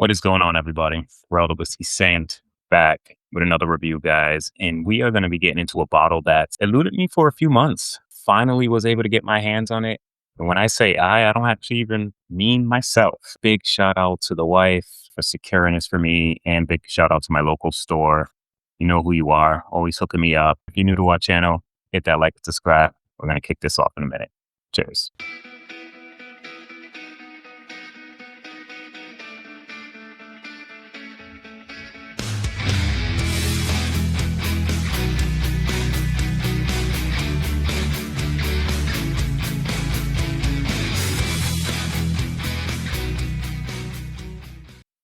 What is going on, everybody? World of Whiskey Saint back with another review, guys. And we are going to be getting into a bottle that's eluded me for a few months. Finally was able to get my hands on it. And when I say I don't actually even mean myself. Big shout out to the wife for securing this for me. And big shout out to my local store. You know who you are. Always hooking me up. If you're new to our channel, hit that like and subscribe. We're going to kick this off in a minute. Cheers.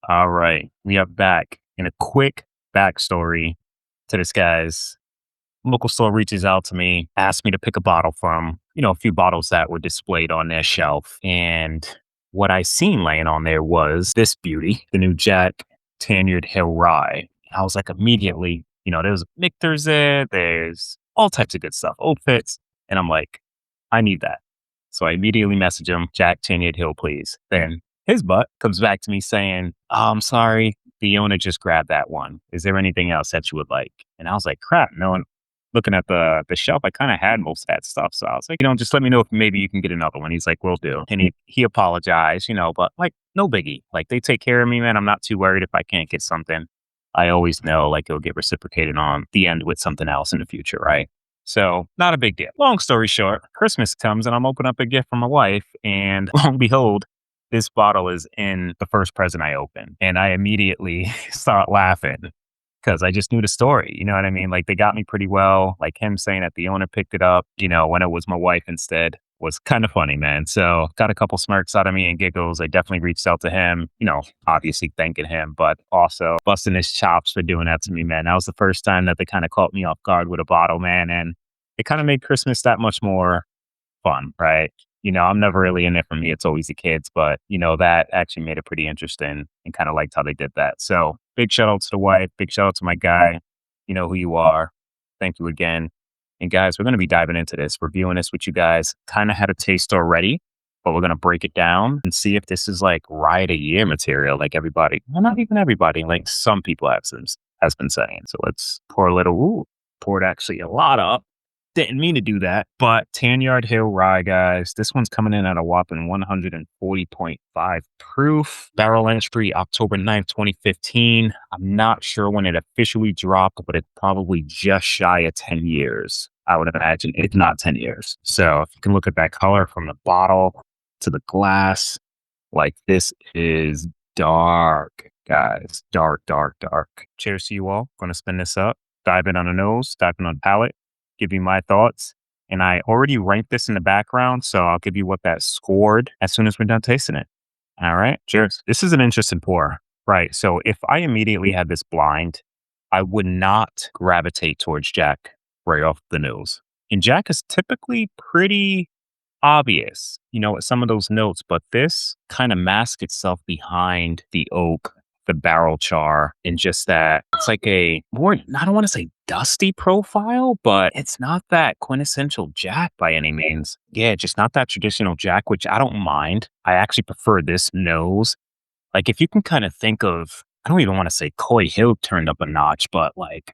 All right, we are back. In a quick backstory to this, guys, local store reaches out to me, asks me to pick a bottle from, a few bottles that were displayed on their shelf. And what I seen laying on there was this beauty, the new Jack Tanyard Hill Rye. I was like, immediately, there's Michter's there's all types of good stuff, old fits. And I'm like, I need that. So I immediately message him, Jack Tanyard Hill, please. Then his butt comes back to me saying, oh, I'm sorry, the owner just grabbed that one. Is there anything else that you would like? And I was like, crap, no one. Looking at the shelf, I kind of had most of that stuff. So I was like, just let me know if maybe you can get another one. He's like, will do. And he apologized, but like, no biggie. Like, they take care of me, man. I'm not too worried if I can't get something. I always know, like, it'll get reciprocated on the end with something else in the future, right? So not a big deal. Long story short, Christmas comes and I'm opening up a gift from my wife. And lo and behold, this bottle is in the first present I open. And I immediately start laughing because I just knew the story. You know what I mean? Like, they got me pretty well. Like, him saying that the owner picked it up, when it was my wife instead, was kind of funny, man. So got a couple smirks out of me and giggles. I definitely reached out to him, obviously thanking him, but also busting his chops for doing that to me, man. That was the first time that they kind of caught me off guard with a bottle, man. And it kind of made Christmas that much more fun, right? I'm never really in it for me. It's always the kids, but that actually made it pretty interesting and kind of liked how they did that. So big shout out to the wife, big shout out to my guy. You know who you are. Thank you again. And guys, we're going to be diving into this, reviewing this with you guys. Kind of had a taste already, but we're going to break it down and see if this is like ride of the year material, like everybody. Well, not even everybody, like some people has been saying. So let's pour a little, poured actually a lot up. Didn't mean to do that, but Tanyard Hill Rye, guys. This one's coming in at a whopping 140.5 proof. Barrel entry October 9th, 2015. I'm not sure when it officially dropped, but it's probably just shy of 10 years. I would imagine, if not 10 years. So if you can look at that color from the bottle to the glass, like, this is dark, guys. Dark, dark, dark. Cheers to you all. Going to spin this up. Dive in on the nose, dive in on the palate. Give you my thoughts. And I already ranked this in the background, so I'll give you what that scored as soon as we're done tasting it. All right, cheers. This is an interesting pour, right? So if I immediately had this blind, I would not gravitate towards Jack right off the nose. And Jack is typically pretty obvious, with some of those notes, but this kind of masks itself behind the oak, the barrel char, and just that it's like a more, I don't want to say dusty profile, but it's not that quintessential Jack by any means. Yeah, just not that traditional Jack, which I don't mind. I actually prefer this nose. Like, if you can kind of think of, I don't even want to say Coy Hill turned up a notch, but like,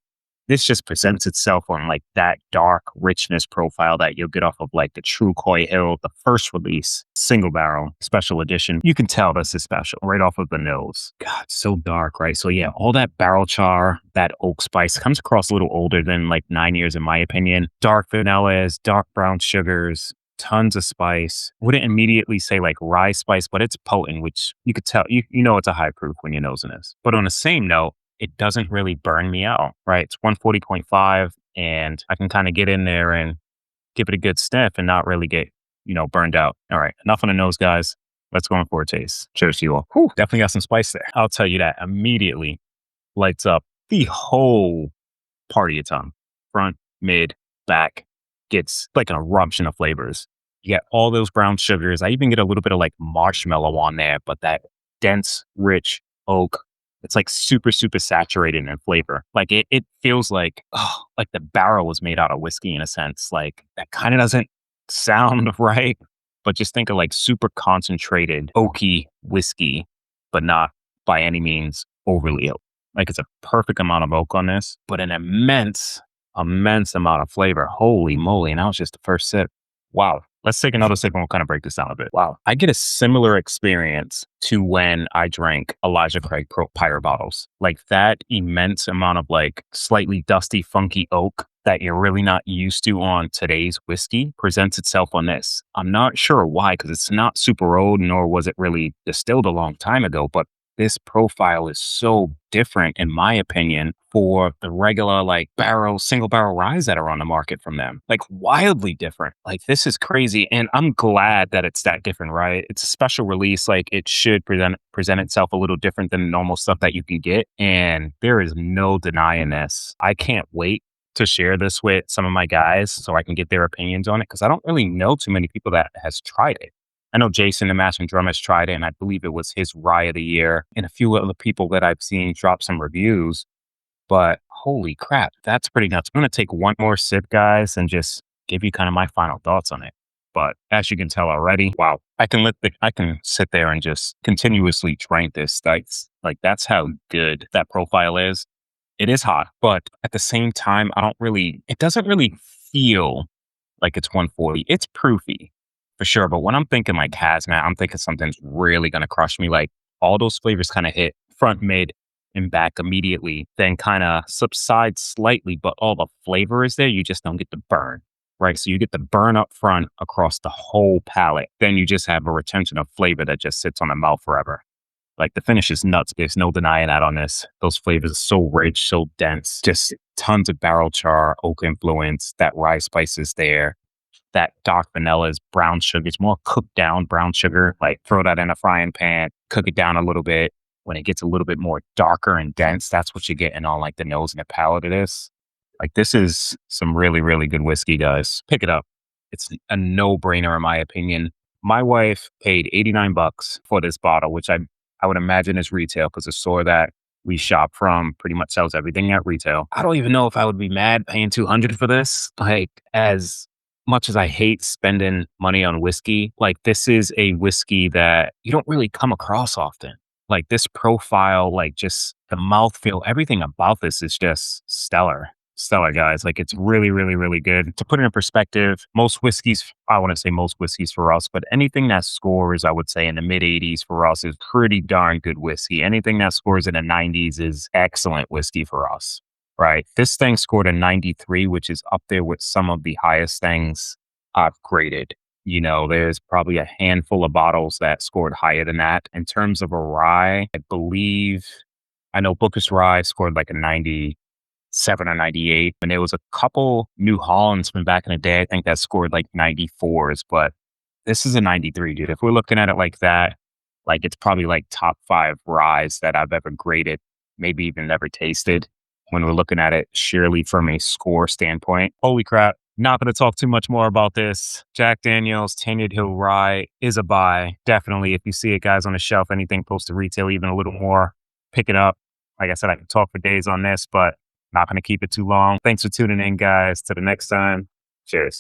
this just presents itself on like that dark richness profile that you'll get off of like the true Coy Hill, the first release, single barrel, special edition. You can tell this is special right off of the nose. God, so dark, right? So yeah, all that barrel char, that oak spice comes across a little older than like 9 years in my opinion. Dark vanillas, dark brown sugars, tons of spice. Wouldn't immediately say like rye spice, but it's potent, which you could tell, you know it's a high proof when you're nosing this. But on the same note, it doesn't really burn me out, right? It's 140.5 and I can kind of get in there and give it a good sniff and not really get, burned out. All right, enough on the nose, guys. Let's go in for a taste. Cheers to you all. Whew, definitely got some spice there. I'll tell you that immediately lights up the whole part of your tongue. Front, mid, back, gets like an eruption of flavors. You get all those brown sugars. I even get a little bit of like marshmallow on there, but that dense, rich oak, it's like super, super saturated in flavor. Like it feels like, like the barrel was made out of whiskey in a sense. Like, that kind of doesn't sound right, but just think of like super concentrated oaky whiskey, but not by any means overly oak. Like it's a perfect amount of oak on this, but an immense amount of flavor. Holy moly. And that was just the first sip. Wow. Let's take another sip and we'll kind of break this down a bit. Wow. I get a similar experience to when I drank Elijah Craig Pyre bottles. Like that immense amount of like slightly dusty, funky oak that you're really not used to on today's whiskey presents itself on this. I'm not sure why, because it's not super old, nor was it really distilled a long time ago, but this profile is so different, in my opinion, for the regular like single barrel ryes that are on the market from them. Like wildly different. Like this is crazy. And I'm glad that it's that different, right? It's a special release. Like it should present itself a little different than normal stuff that you can get. And there is no denying this. I can't wait to share this with some of my guys so I can get their opinions on it, because I don't really know too many people that has tried it. I know Jason, the Master Drum, has tried it, and I believe it was his Rye of the Year, and a few other people that I've seen drop some reviews. But holy crap, that's pretty nuts. I'm going to take one more sip, guys, and just give you kind of my final thoughts on it. But as you can tell already, wow, I can sit there and just continuously drink this. That's how good that profile is. It is hot, but at the same time, it doesn't really feel like it's 140. It's proofy for sure. But when I'm thinking like hazmat, I'm thinking something's really going to crush me. Like all those flavors kind of hit front, mid, and back immediately, then kind of subside slightly, but all the flavor is there. You just don't get the burn, right? So you get the burn up front across the whole palate. Then you just have a retention of flavor that just sits on the mouth forever. Like the finish is nuts. There's no denying that on this. Those flavors are so rich, so dense, just tons of barrel char, oak influence, that rye spice is there. That dark vanilla is brown sugar. It's more cooked down brown sugar. Like throw that in a frying pan, cook it down a little bit. When it gets a little bit more darker and dense, that's what you're getting on like the nose and the palate of this. Like this is some really, really good whiskey, guys. Pick it up. It's a no-brainer in my opinion. My wife paid $89 for this bottle, which I would imagine is retail, because the store that we shop from pretty much sells everything at retail. I don't even know if I would be mad paying $200 for this. Like as much as I hate spending money on whiskey, like this is a whiskey that you don't really come across often. Like this profile, like just the mouthfeel, everything about this is just stellar. Stellar, guys. Like it's really, really, really good. To put it in perspective, I want to say most whiskeys for us, but anything that scores, I would say in the mid 80s for us is pretty darn good whiskey. Anything that scores in the 90s is excellent whiskey for us, right? This thing scored a 93, which is up there with some of the highest things I've graded. You know, there's probably a handful of bottles that scored higher than that. In terms of a rye, I know Booker's Rye scored like a 97 or 98. And there was a couple New Hollands from back in the day, I think that scored like 94s, but this is a 93, dude. If we're looking at it like that, like it's probably like top 5 ryes that I've ever graded, maybe even never tasted when we're looking at it surely from a score standpoint. Holy crap. Not going to talk too much more about this. Jack Daniel's Tanyard Hill Rye is a buy. Definitely, if you see it, guys, on the shelf, anything close to retail, even a little more, pick it up. Like I said, I can talk for days on this, but not going to keep it too long. Thanks for tuning in, guys. Till the next time. Cheers.